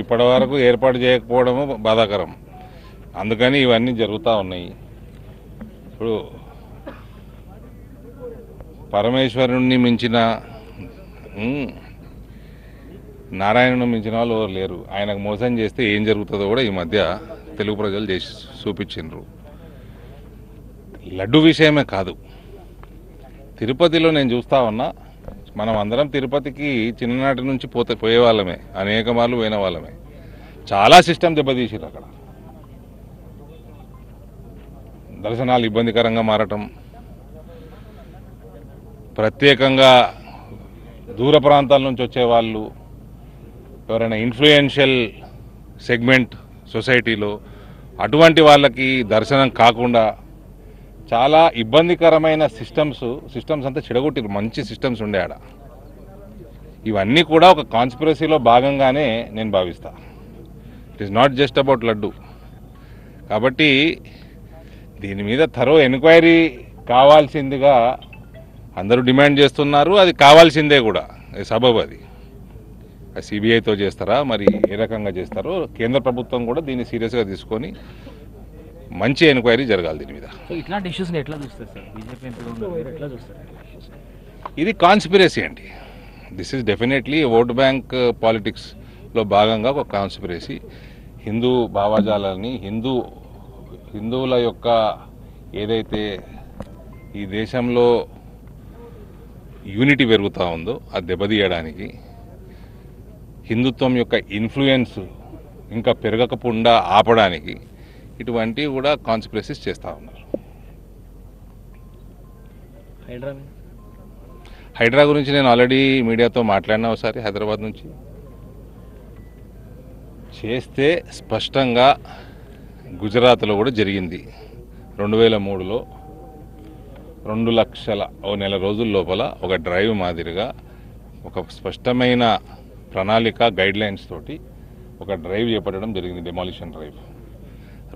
ఇప్పటి వరకు ఏర్పాటు చేయకపోవడము బాధాకరం. అందుకని ఇవన్నీ జరుగుతూ ఉన్నాయి. ఇప్పుడు పరమేశ్వరుణ్ణి మించిన నారాయణను మించిన వాళ్ళు ఎవరు లేరు. ఆయనకు మోసం చేస్తే ఏం జరుగుతుందో కూడా ఈ మధ్య తెలుగు ప్రజలు చేసి చూపించిండ్రు. లడ్డు విషయమే కాదు, తిరుపతిలో నేను చూస్తా ఉన్నా, మనం అందరం తిరుపతికి చిన్ననాటి నుంచి పోయేవాళ్ళమే, అనేక మార్లు పోయిన వాళ్ళమే. చాలా సిస్టమ్ దెబ్బతీసిరు. అక్కడ దర్శనాలు ఇబ్బందికరంగా మారటం, ప్రత్యేకంగా దూర ప్రాంతాల నుంచి వచ్చేవాళ్ళు, ఎవరైనా ఇన్ఫ్లుయెన్షియల్ సెగ్మెంట్ సొసైటీలో అటువంటి వాళ్ళకి దర్శనం కాకుండా చాలా ఇబ్బందికరమైన సిస్టమ్స్ అంతా చెడగొట్టిరు. మంచి సిస్టమ్స్ ఉండే ఆడ. ఇవన్నీ కూడా ఒక కాన్స్పిరసీలో భాగంగానే నేను భావిస్తా. It is not just about laddu. కాబట్టి దీని మీద థరో ఎంక్వైరీ కావాల్సిందిగా అందరూ డిమాండ్ చేస్తున్నారు. అది కావాల్సిందే కూడా. సబబ్ అది సిబిఐతో చేస్తారా, మరి ఏ రకంగా చేస్తారో కేంద్ర ప్రభుత్వం కూడా దీన్ని సీరియస్గా తీసుకొని మంచి ఎంక్వైరీ జరగాలి దీని మీద. ఇట్లాంటి ఇష్యూస్ని ఎట్లా చూస్తారు సార్? బీజేపీ ఎట్లా చూస్తారు? ఇది కాన్స్పిరసీ అండి. This is definitely vote bank పాలిటిక్స్లో భాగంగా ఒక కాన్స్పిరసీ. హిందూ భావజాలాన్ని, హిందువుల యొక్క ఏదైతే ఈ దేశంలో యూనిటీ పెరుగుతూ ఉందో అది దెబ్బతీయడానికి, హిందుత్వం యొక్క ఇన్ఫ్లుయెన్స్ ఇంకా పెరగకుండా ఆపడానికి ఇటువంటివి కూడా కాన్స్పిరసీస్ చేస్తూ ఉన్నారు. హైడ్రా గురించి నేను ఆల్రెడీ మీడియాతో మాట్లాడినా ఒకసారి. హైదరాబాద్ నుంచి చేస్తే స్పష్టంగా గుజరాత్లో కూడా జరిగింది. 2003లో 2 లక్షల నెల రోజుల లోపల ఒక డ్రైవ్ మాదిరిగా ఒక స్పష్టమైన ప్రణాళిక గైడ్లైన్స్ తోటి ఒక డ్రైవ్ చేపట్టడం జరిగింది. Demolition drive.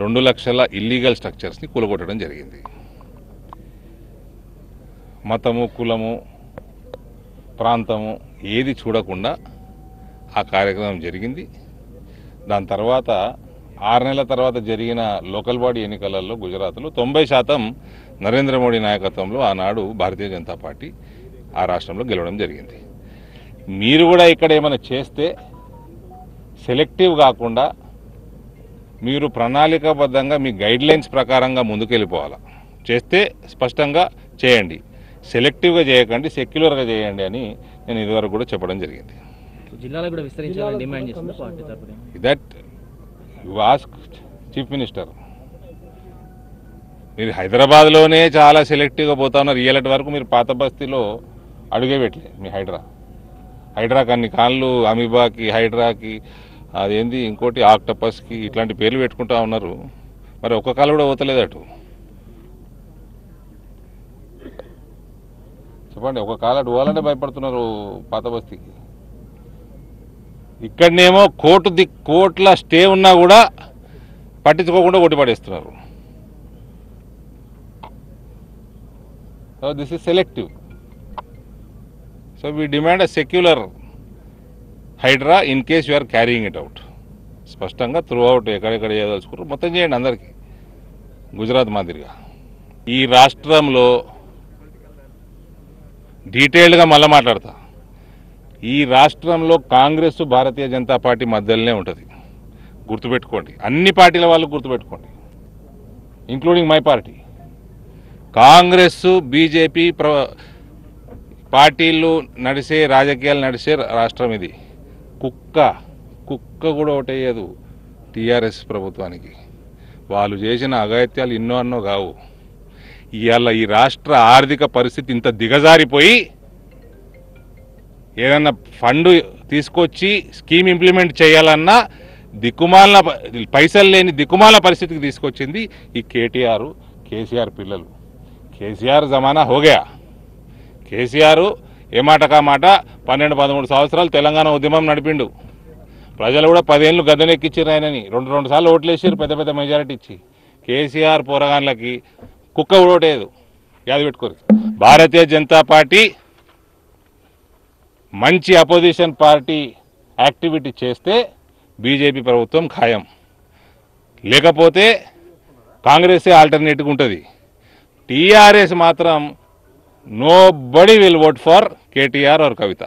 2 లక్షల ఇల్లీగల్ స్ట్రక్చర్స్ని కూలగొట్టడం జరిగింది. మతము, కులము, ప్రాంతము ఏది చూడకుండా ఆ కార్యక్రమం జరిగింది. దాని తర్వాత 6 నెలల తర్వాత జరిగిన లోకల్ బాడీ ఎన్నికలలో గుజరాత్లో 90% నరేంద్ర మోడీ నాయకత్వంలో ఆనాడు భారతీయ జనతా పార్టీ ఆ రాష్ట్రంలో గెలవడం జరిగింది. మీరు కూడా ఇక్కడ ఏమైనా చేస్తే సెలెక్టివ్ కాకుండా మీరు ప్రణాళికాబద్ధంగా మీ గైడ్లైన్స్ ప్రకారంగా ముందుకెళ్ళిపోవాలా. చేస్తే స్పష్టంగా చేయండి, సెలెక్టివ్గా చేయకండి, సెక్యులర్గా చేయండి అని నేను ఇదివరకు కూడా చెప్పడం జరిగింది. జిల్లాలో కూడా విస్తరించాలని డిమాండ్ చేస్తుంది పార్టీ తరపున. That you ask chief minister. మీరు హైదరాబాద్లోనే చాలా సెలెక్టివ్గా పోతా ఉన్నారు. ఇయ్యాలటి వరకు మీరు పాత బస్తీలో అడుగే పెట్టలే. మీ హైడ్రాకి అన్ని కాళ్ళు, అమీబాకి, హైడ్రాకి, అదేంది ఇంకోటి ఆక్టపస్కి, ఇట్లాంటి పేర్లు పెట్టుకుంటా ఉన్నారు. మరి ఒక్క కాలు కూడా పోతలేదు అటు. చెప్పండి, ఒక కాలు అటు పోవాలంటే భయపడుతున్నారు పాత బస్తీకి. ఇక్కడనేమో కోట్ల స్టే ఉన్నా కూడా పట్టించుకోకుండా కొట్టి పడేస్తున్నారు. This is selective. So we demand a secular Hydraa in case you are carrying it out. స్పష్టంగా త్రూ అవుట్ ఎక్కడెక్కడ చేయదలుచుకున్నారు మొత్తం చేయండి అందరికీ, గుజరాత్ మాదిరిగా. ఈ రాష్ట్రంలో డీటెయిల్డ్గా మళ్ళీ మాట్లాడతా. ఈ రాష్ట్రంలో కాంగ్రెస్, భారతీయ జనతా పార్టీ మధ్యలోనే ఉంటుంది. గుర్తుపెట్టుకోండి, అన్ని పార్టీల వాళ్ళు గుర్తుపెట్టుకోండి, including my party. Congress, BJP పార్టీలు నడిసే, రాజకీయాలు నడిసే రాష్ట్రం ఇది. కుక్క కూడా ఓటేయదు టీఆర్ఎస్ ప్రభుత్వానికి. వాళ్ళు చేసిన అఘాయిత్యాలు ఎన్నో కావు. ఇవాళ ఈ రాష్ట్ర ఆర్థిక పరిస్థితి ఇంత దిగజారిపోయి ఏదన్నా ఫండ్ తీసుకొచ్చి స్కీమ్ ఇంప్లిమెంట్ చేయాలన్నా దిక్కుమాల పైసలు లేని దిక్కుమాల పరిస్థితికి తీసుకొచ్చింది ఈ కేసీఆర్ పిల్లలు. కేసీఆర్ జమానా హోగయా. కేసీఆర్ ఏ మాట కా మాట 12-13 సంవత్సరాలు తెలంగాణ ఉద్యమం నడిపిండు. ప్రజలు కూడా 10 ఏళ్ళు గద్దెనెక్కిచ్చారు ఆయనని. 2 సార్లు ఓట్లేసారు, పెద్ద మెజారిటీ ఇచ్చి. కేసీఆర్ పోరగాన్లకి కుక్క ఓటేదు, యాది పెట్టుకోరు. భారతీయ జనతా పార్టీ మంచి అపోజిషన్ పార్టీ యాక్టివిటీ చేస్తే బీజేపీ ప్రభుత్వం ఖాయం. లేకపోతే కాంగ్రెసే ఆల్టర్నేటివ్ ఉంటుంది. టీఆర్ఎస్ మాత్రం nobody will vote for KTR or Kavitha.